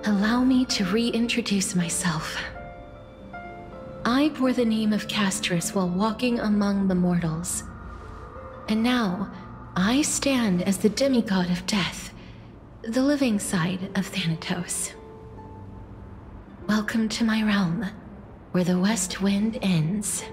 Allow me to reintroduce myself. I bore the name of Castris while walking among the mortals. And now, I stand as the demigod of death, the living side of Thanatos. Welcome to my realm, where the west wind ends.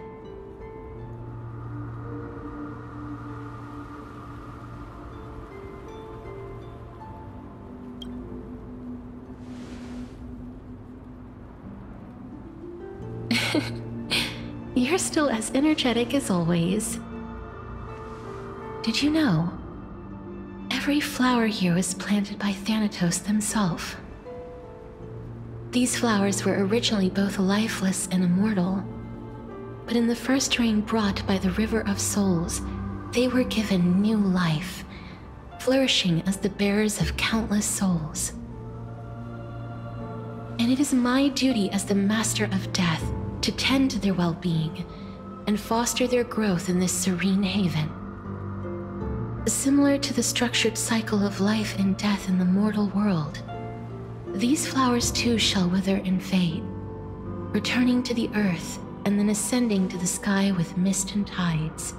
You're still as energetic as always. Did you know? Every flower here was planted by Thanatos themselves. These flowers were originally both lifeless and immortal, but in the first rain brought by the River of Souls, they were given new life, flourishing as the bearers of countless souls. And it is my duty as the Master of Death to tend to their well-being and foster their growth in this serene haven. Similar to the structured cycle of life and death in the mortal world, these flowers too shall wither and fade, returning to the earth and then ascending to the sky with mist and tides.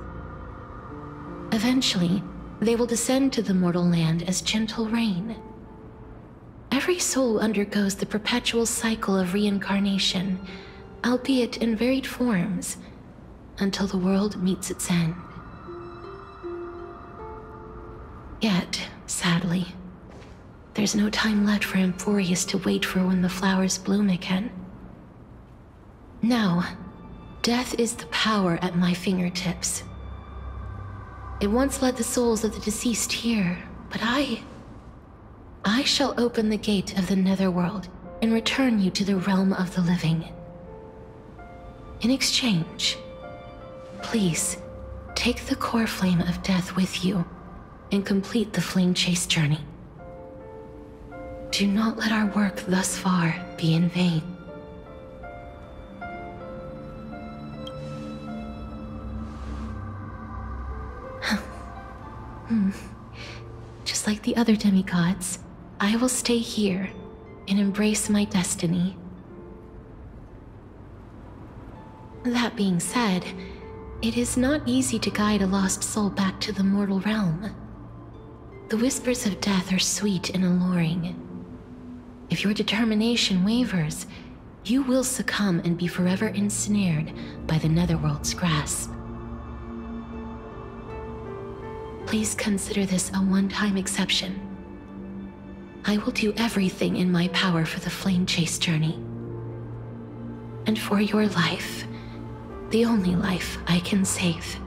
Eventually, they will descend to the mortal land as gentle rain. Every soul undergoes the perpetual cycle of reincarnation, albeit in varied forms, until the world meets its end. Yet, sadly, there's no time left for Emphorius to wait for when the flowers bloom again. Now, death is the power at my fingertips. It once led the souls of the deceased here, but I shall open the gate of the netherworld and return you to the realm of the living. In exchange, please take the core flame of death with you and complete the flame chase journey. Do not let our work thus far be in vain. Just like the other demigods, I will stay here and embrace my destiny. That being said, it is not easy to guide a lost soul back to the mortal realm. The whispers of death are sweet and alluring. If your determination wavers, you will succumb and be forever ensnared by the netherworld's grasp. Please consider this a one-time exception. I will do everything in my power for the flame chase journey. And for your life, the only life I can save.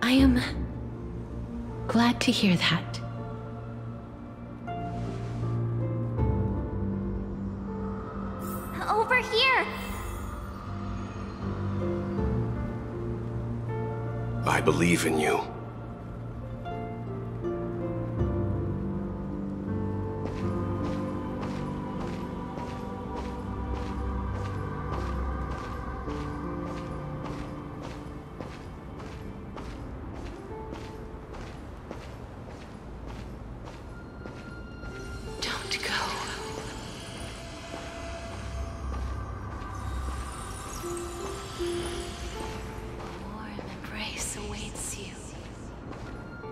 I am glad to hear that. Over here! I believe in you.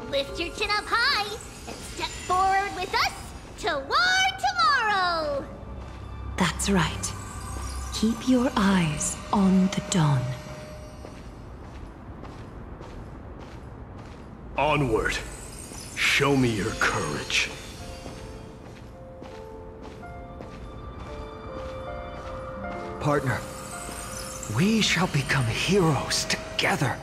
Lift your chin up high and step forward with us toward tomorrow! That's right. Keep your eyes on the dawn. Onward. Show me your courage. Partner, we shall become heroes together.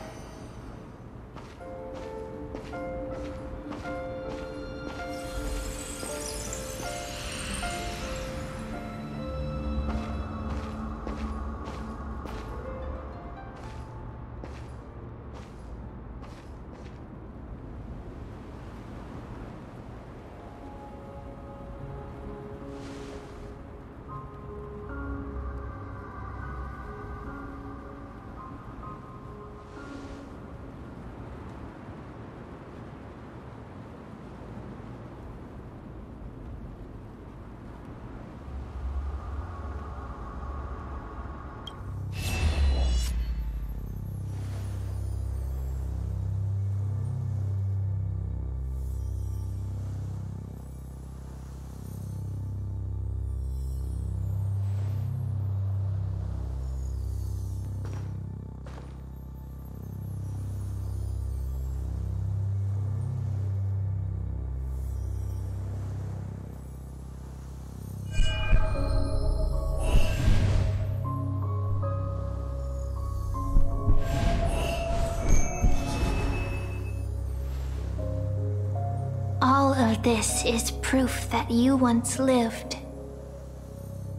this is proof that you once lived.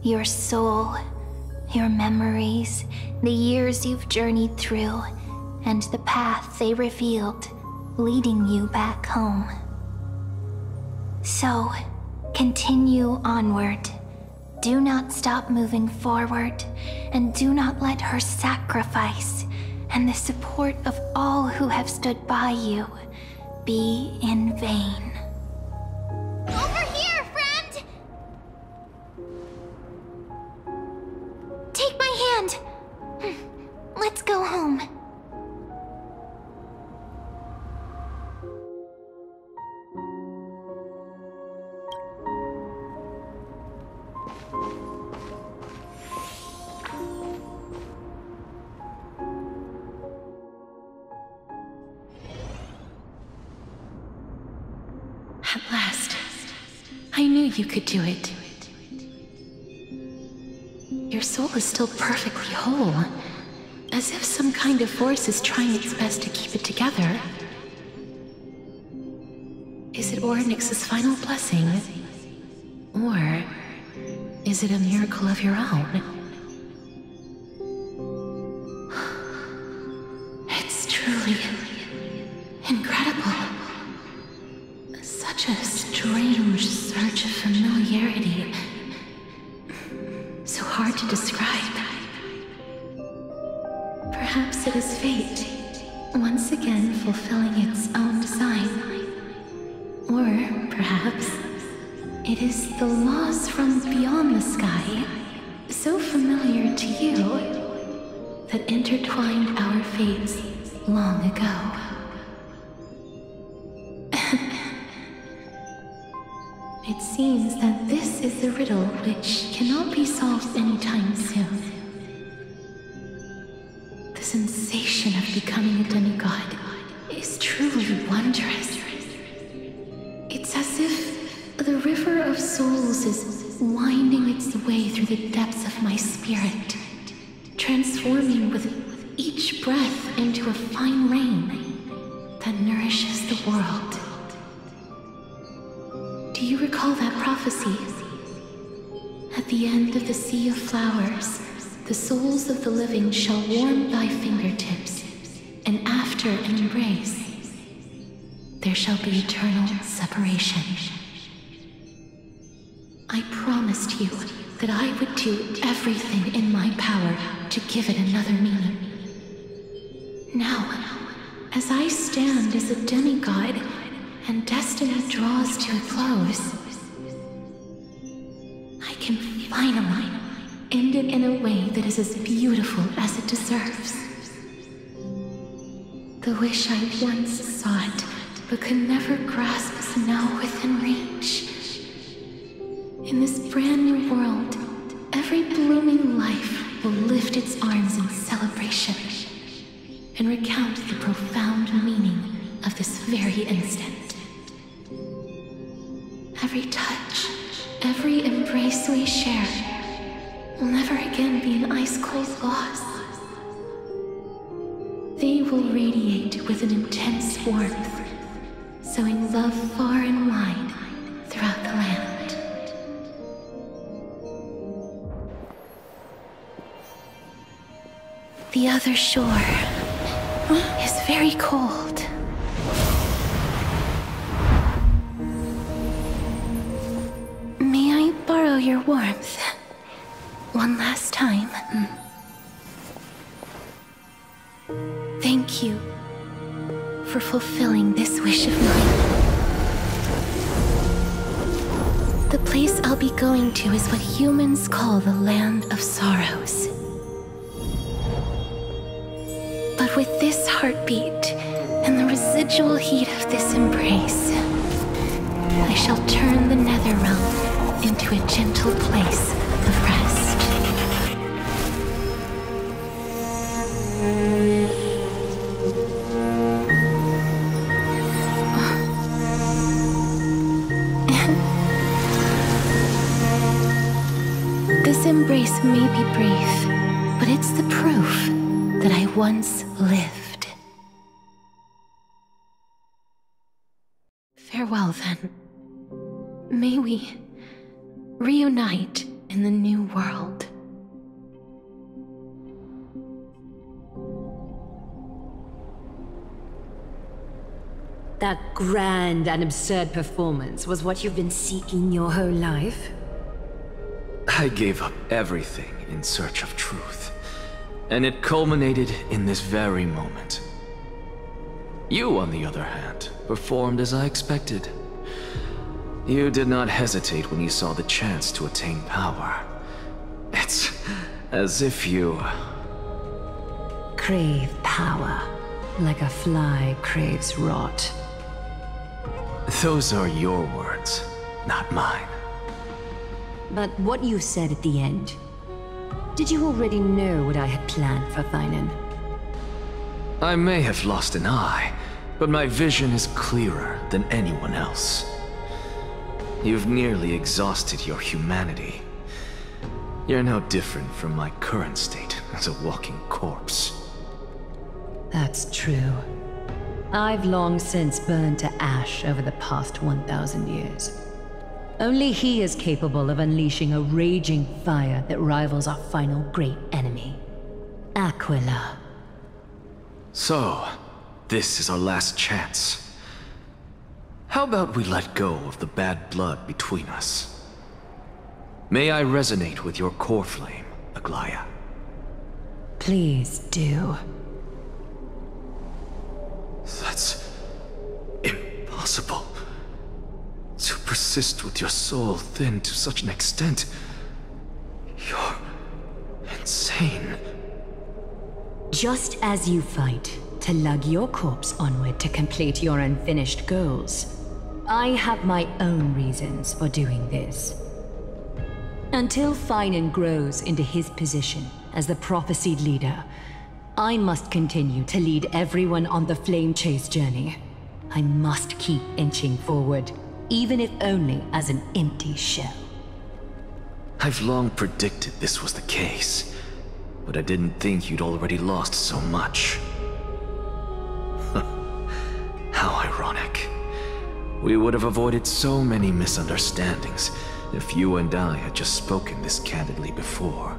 Your soul, your memories, the years you've journeyed through, and the path they revealed, leading you back home. So, continue onward. Do not stop moving forward, and do not let her sacrifice and the support of all who have stood by you be in vain. Over here, friend! Take my hand. Let's go home. At last, I knew you could do it. Your soul is still perfectly whole, as if some kind of force is trying its best to keep it together. Is it Ornyx's final blessing? Or is it a miracle of your own? It's truly incredible. Such a strange surge of familiarity. So hard to describe. Perhaps it is fate, once again fulfilling its own design. Or perhaps it is the laws from beyond the sky, so familiar to you, that intertwined our fates long ago. It seems that this is the riddle which cannot be solved anytime soon. The sensation of becoming a demigod is truly wondrous. It's as if the river of souls is winding its way through the depths of my spirit, transforming with each breath into a fine rain that nourishes the world. Do you recall that prophecy? At the end of the sea of flowers, the souls of the living shall warm thy fingertips, and after an embrace, there shall be eternal separation. I promised you that I would do everything in my power to give it another meaning. Now, as I stand as a demigod, and destiny draws to a close, I can finally end it in a way that is as beautiful as it deserves. The wish I once sought, but could never grasp, is now within reach. In this brand new world, every blooming life will lift its arms in celebration and recount the profound meaning of this very instant. Every touch, every embrace we share will never again be an ice-cold loss. They will radiate with an intense warmth, sowing love far and wide throughout the land. The other shore is very cold. May I borrow your warmth one last time? Thank you for fulfilling this wish of mine. The place I'll be going to is what humans call the Land of Sorrows. But with this heartbeat and the residual heat of this embrace, I shall turn the nether realm into a gentle place of rest. This embrace may be brief, but it's the proof that I once lived. Farewell, then. may we reunite in the new world. That grand and absurd performance was what you've been seeking your whole life? I gave up everything in search of truth, and it culminated in this very moment. You, on the other hand, performed as I expected. You did not hesitate when you saw the chance to attain power. It's as if you... Crave power, like a fly craves rot. Those are your words, not mine. But what you said at the end, did you already know what I had planned for Thainan? I may have lost an eye, but my vision is clearer than anyone else. You've nearly exhausted your humanity. You're no different from my current state as a walking corpse. That's true. I've long since burned to ash over the past 1,000 years. Only he is capable of unleashing a raging fire that rivals our final great enemy, Aquila. So, this is our last chance. How about we let go of the bad blood between us? May I resonate with your core flame, Aglaya? Please do. That's impossible. To persist with your soul thinned to such an extent. You're insane. Just as you fight to lug your corpse onward to complete your unfinished goals, I have my own reasons for doing this. Until Thainan grows into his position as the prophesied leader, I must continue to lead everyone on the flame chase journey. I must keep inching forward, even if only as an empty shell. I've long predicted this was the case, but I didn't think you'd already lost so much. How ironic. We would have avoided so many misunderstandings if you and I had just spoken this candidly before.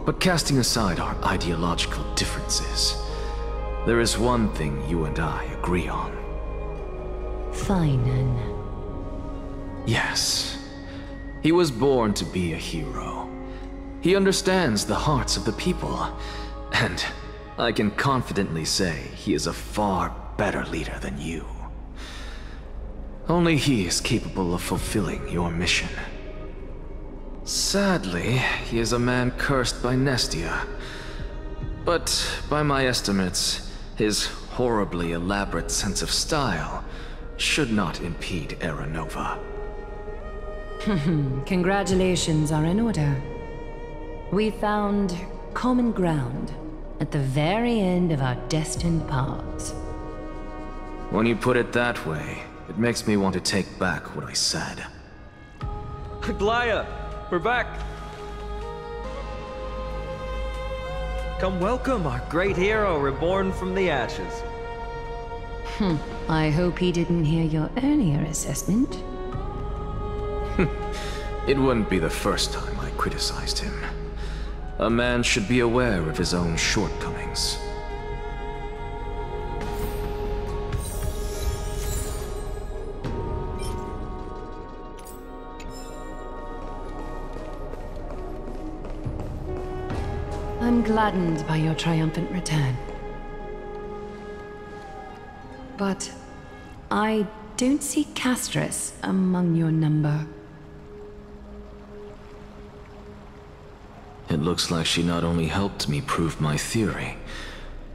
But casting aside our ideological differences, there is one thing you and I agree on. Thainan. Yes. He was born to be a hero. He understands the hearts of the people, and I can confidently say he is a far better leader than you. Only he is capable of fulfilling your mission. Sadly, he is a man cursed by Nestia. But by my estimates, his horribly elaborate sense of style should not impede Era Nova. Congratulations are in order. We found common ground at the very end of our destined paths. When you put it that way, it makes me want to take back what I said. Aglaya, we're back. Come welcome our great hero reborn from the ashes. I hope he didn't hear your earlier assessment. It wouldn't be the first time I criticized him. A man should be aware of his own shortcomings. I'm gladdened by your triumphant return. But I don't see Castris among your number. It looks like she not only helped me prove my theory,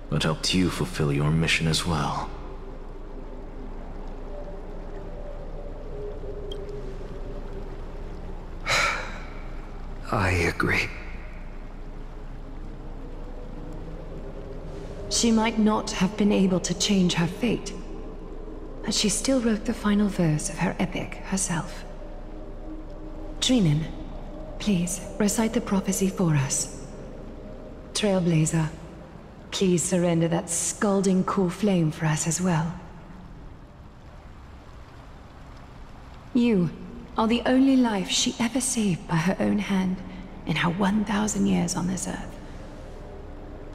but helped you fulfill your mission as well. I agree. She might not have been able to change her fate, but she still wrote the final verse of her epic herself. Trinan, please recite the prophecy for us. Trailblazer, please surrender that scalding cool flame for us as well. You are the only life she ever saved by her own hand in her 1,000 years on this earth.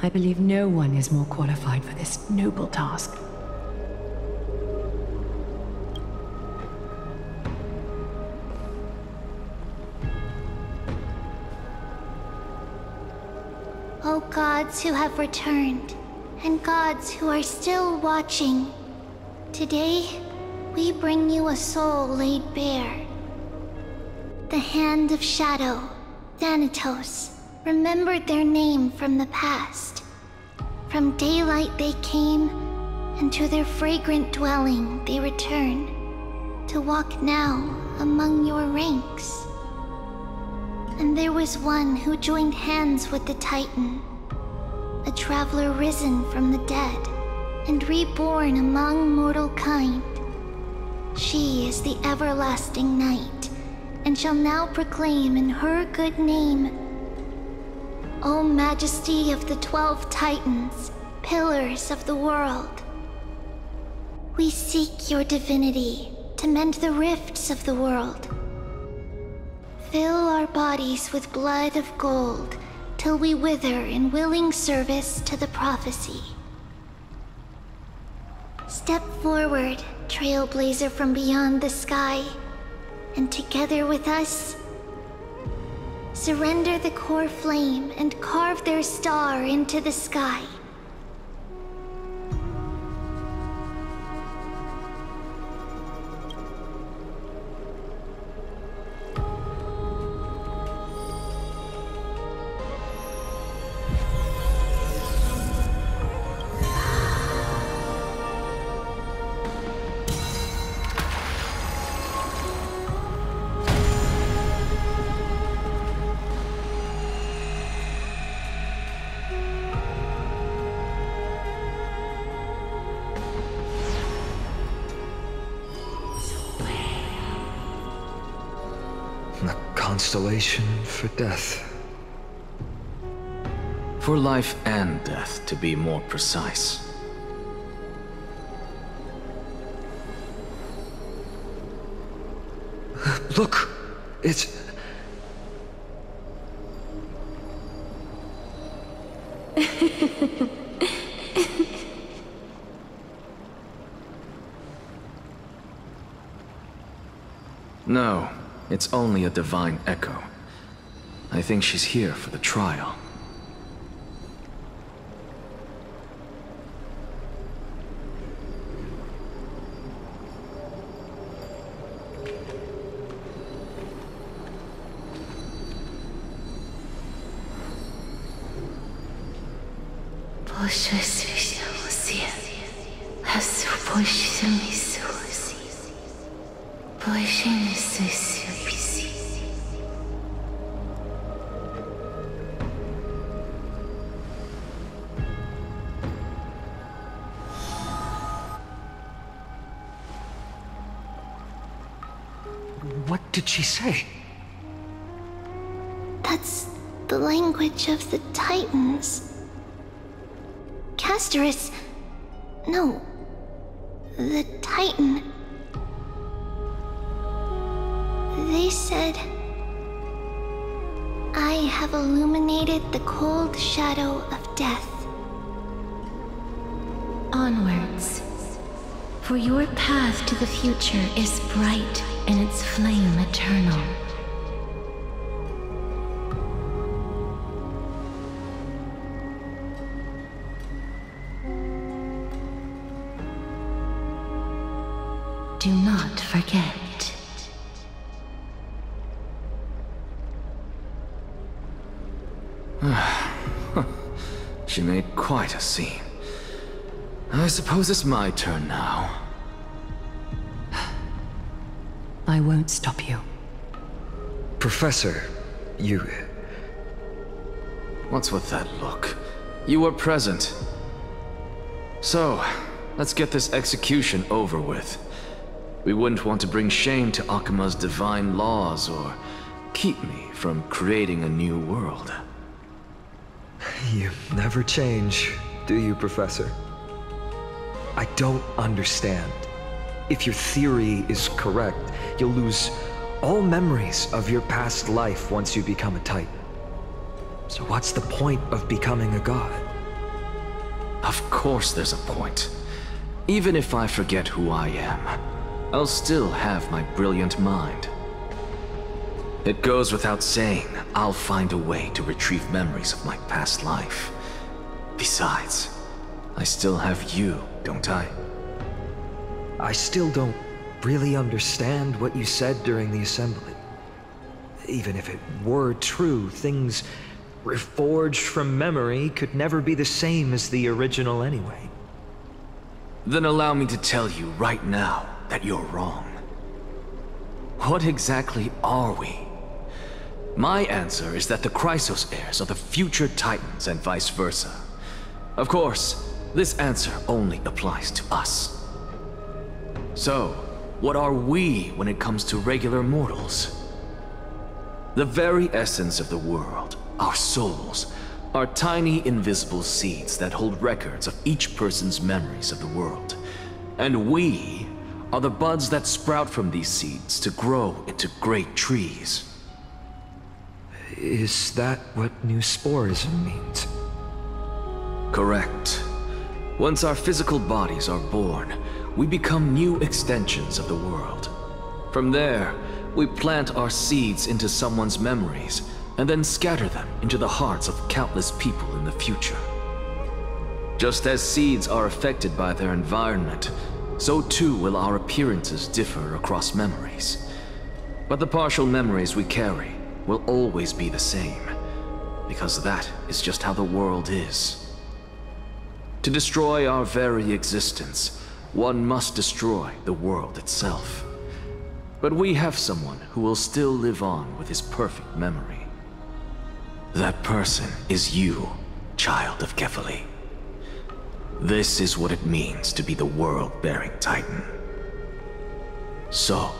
I believe no one is more qualified for this noble task. O gods who have returned, and gods who are still watching, today we bring you a soul laid bare. The Hand of Shadow, Thanatos, remembered their name from the past. From daylight they came, and to their fragrant dwelling they return, to walk now among your ranks. And there was one who joined hands with the Titan, a traveler risen from the dead, and reborn among mortal kind. She is the everlasting night, and shall now proclaim in her good name, O Majesty of the 12 Titans, pillars of the world. We seek your divinity to mend the rifts of the world. Fill our bodies with blood of gold, till we wither in willing service to the prophecy. Step forward, trailblazer from beyond the sky, and together with us, surrender the core flame and carve their star into the sky. A constellation for death. For life and death, to be more precise. Look! It's... No, it's only a divine echo. I think she's here for the trial. What did she say? That's the language of the Titans. Castorus... No. The Titan. They said... I have illuminated the cold shadow of death. Onwards. For your path to the future is bright and its flame eternal. Do not forget. She made quite a scene. I suppose it's my turn now. I won't stop you. Professor, you... What's with that look? You were present. So, let's get this execution over with. We wouldn't want to bring shame to Akima's divine laws or keep me from creating a new world. You never change, do you, Professor? I don't understand. if your theory is correct, you'll lose all memories of your past life once you become a Titan. So what's the point of becoming a god? Of course there's a point. Even if I forget who I am, I'll still have my brilliant mind. It goes without saying, I'll find a way to retrieve memories of my past life. Besides, I still have you, don't I? I still don't really understand what you said during the assembly. Even if it were true, things reforged from memory could never be the same as the original anyway. Then allow me to tell you right now that you're wrong. What exactly are we? My answer is that the Chrysos heirs are the future Titans and vice versa. Of course, this answer only applies to us. So, what are we when it comes to regular mortals? The very essence of the world, our souls, are tiny invisible seeds that hold records of each person's memories of the world. And we are the buds that sprout from these seeds to grow into great trees. Is that what new sporism means? Correct. Once our physical bodies are born, we become new extensions of the world. From there, we plant our seeds into someone's memories, and then scatter them into the hearts of countless people in the future. Just as seeds are affected by their environment, so too will our appearances differ across memories. But the partial memories we carry will always be the same, because that is just how the world is. To destroy our very existence, one must destroy the world itself. But we have someone who will still live on with his perfect memory. That person is you, child of Kefali. This is what it means to be the world-bearing Titan. So,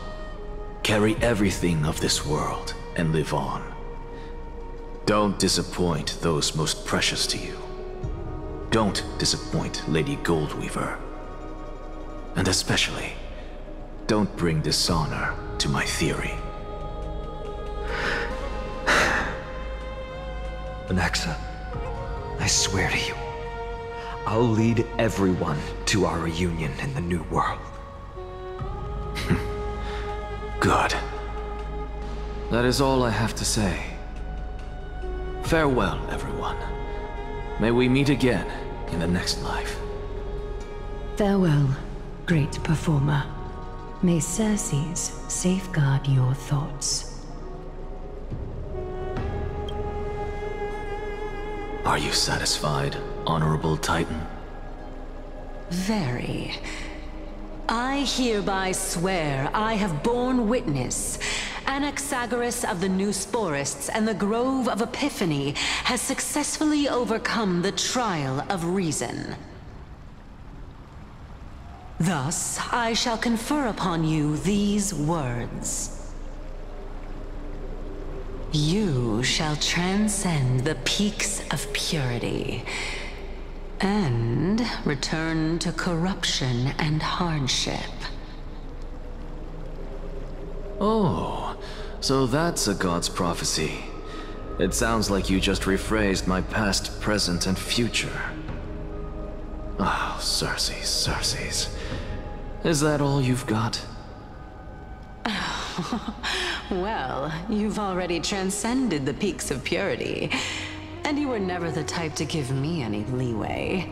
carry everything of this world and live on. Don't disappoint those most precious to you. Don't disappoint Lady Goldweaver. And especially, don't bring dishonor to my theory. Anaxa, I swear to you, I'll lead everyone to our reunion in the new world. Good. That is all I have to say. Farewell, everyone. May we meet again in the next life. Farewell, great performer. May Circes safeguard your thoughts. Are you satisfied, Honorable Titan? Very. I hereby swear I have borne witness. Anaxagoras of the New Sporists and the Grove of Epiphany has successfully overcome the trial of reason. Thus, I shall confer upon you these words. You shall transcend the peaks of purity and return to corruption and hardship. Oh, so that's a god's prophecy. It sounds like you just rephrased my past, present, and future. Oh, Circes. Is that all you've got? Well, you've already transcended the peaks of purity, and you were never the type to give me any leeway.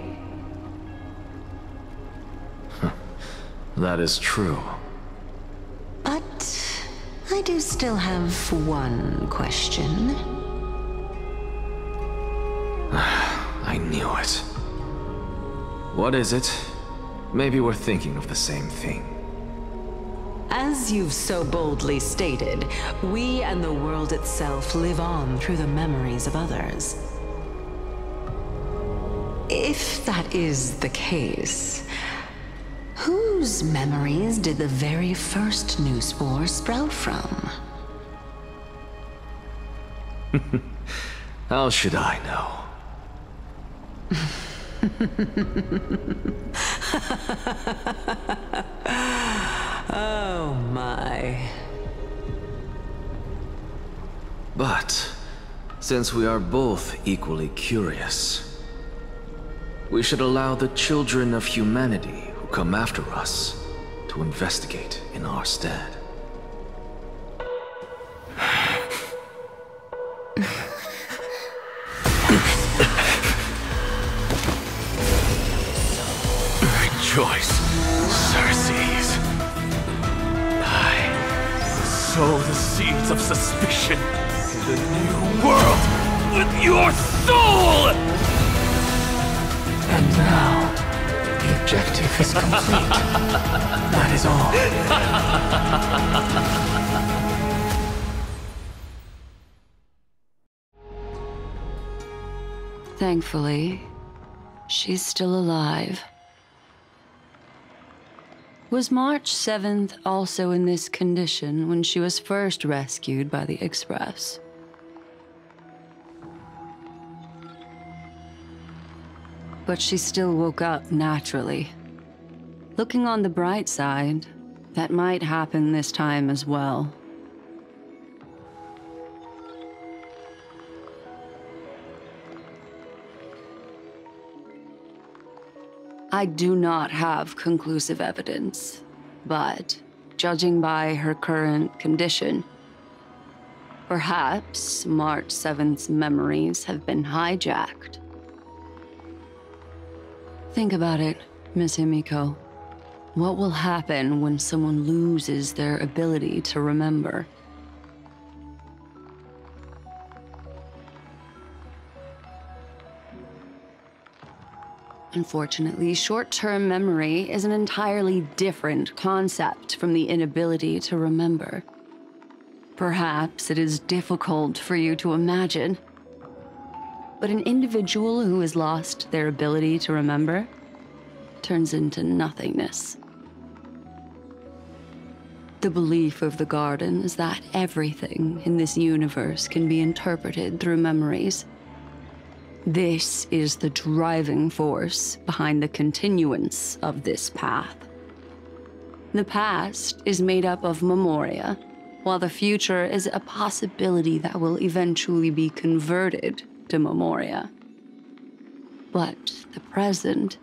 That is true. But I do still have one question. I knew it. What is it? Maybe we're thinking of the same thing. As you've so boldly stated, we and the world itself live on through the memories of others. If that is the case, whose memories did the very first new spore sprout from? How should I know? Oh my. But, since we are both equally curious, we should allow the children of humanity who come after us to investigate in our stead. Rejoice, Circes. I sow the seeds of suspicion in the new world with your soul! And now, the objective is complete. That is all. Thankfully, she's still alive. Was March 7th also in this condition when she was first rescued by the Express? But she still woke up naturally. Looking on the bright side, that might happen this time as well. I do not have conclusive evidence, but judging by her current condition, perhaps March 7th's memories have been hijacked. Think about it, Miss Himiko. What will happen when someone loses their ability to remember? Unfortunately, short-term memory is an entirely different concept from the inability to remember. Perhaps it is difficult for you to imagine, but an individual who has lost their ability to remember turns into nothingness. The belief of the Garden is that everything in this universe can be interpreted through memories. This is the driving force behind the continuance of this path. The past is made up of memoria, while the future is a possibility that will eventually be converted to memoria. But the present,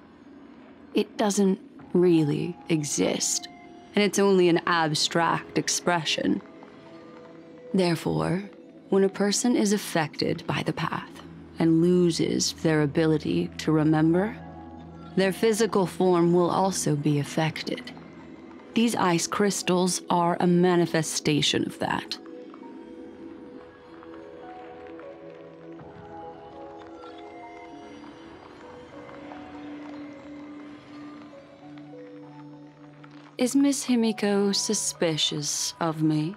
it doesn't really exist, and it's only an abstract expression. Therefore, when a person is affected by the path, and loses their ability to remember, their physical form will also be affected. These ice crystals are a manifestation of that. Is Miss Himiko suspicious of me?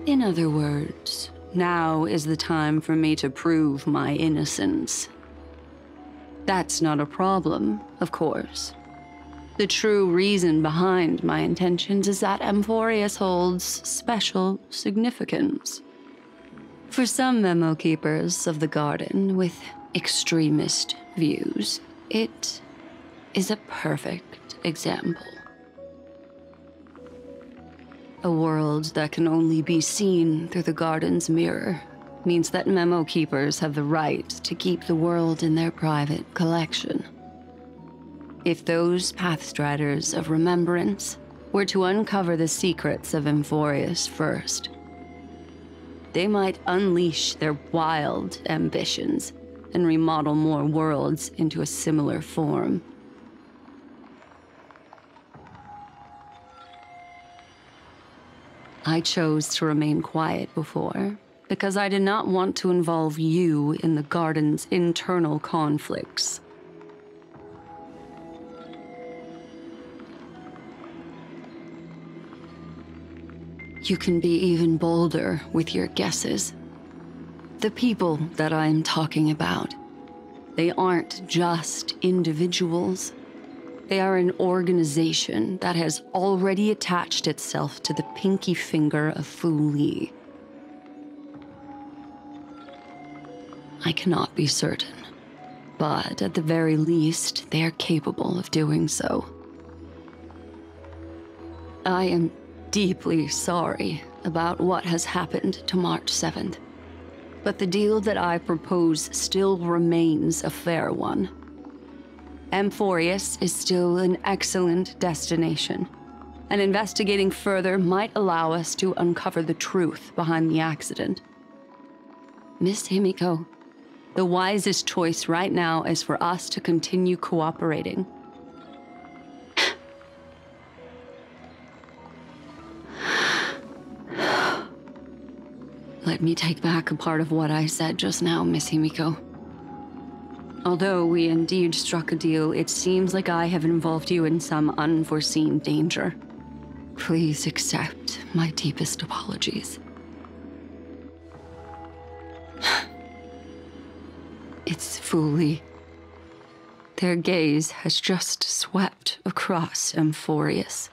In other words, now is the time for me to prove my innocence. That's not a problem, of course. The true reason behind my intentions is that Amphorius holds special significance. For some memo keepers of the Garden with extremist views, it is a perfect example. A world that can only be seen through the Garden's mirror means that memo keepers have the right to keep the world in their private collection. If those Pathstriders of Remembrance were to uncover the secrets of Amphorius first, they might unleash their wild ambitions and remodel more worlds into a similar form. I chose to remain quiet before, because I did not want to involve you in the Garden's internal conflicts. You can be even bolder with your guesses. The people that I'm talking about, they aren't just individuals. They are an organization that has already attached itself to the pinky finger of Fu Li. I cannot be certain, but at the very least, they are capable of doing so. I am deeply sorry about what has happened to March 7th, but the deal that I propose still remains a fair one. Amphorius is still an excellent destination, and investigating further might allow us to uncover the truth behind the accident. Miss Himiko, the wisest choice right now is for us to continue cooperating. Let me take back a part of what I said just now, Miss Himiko. Although we indeed struck a deal, it seems like I have involved you in some unforeseen danger. Please accept my deepest apologies. It's Fuli. Their gaze has just swept across Amphorius.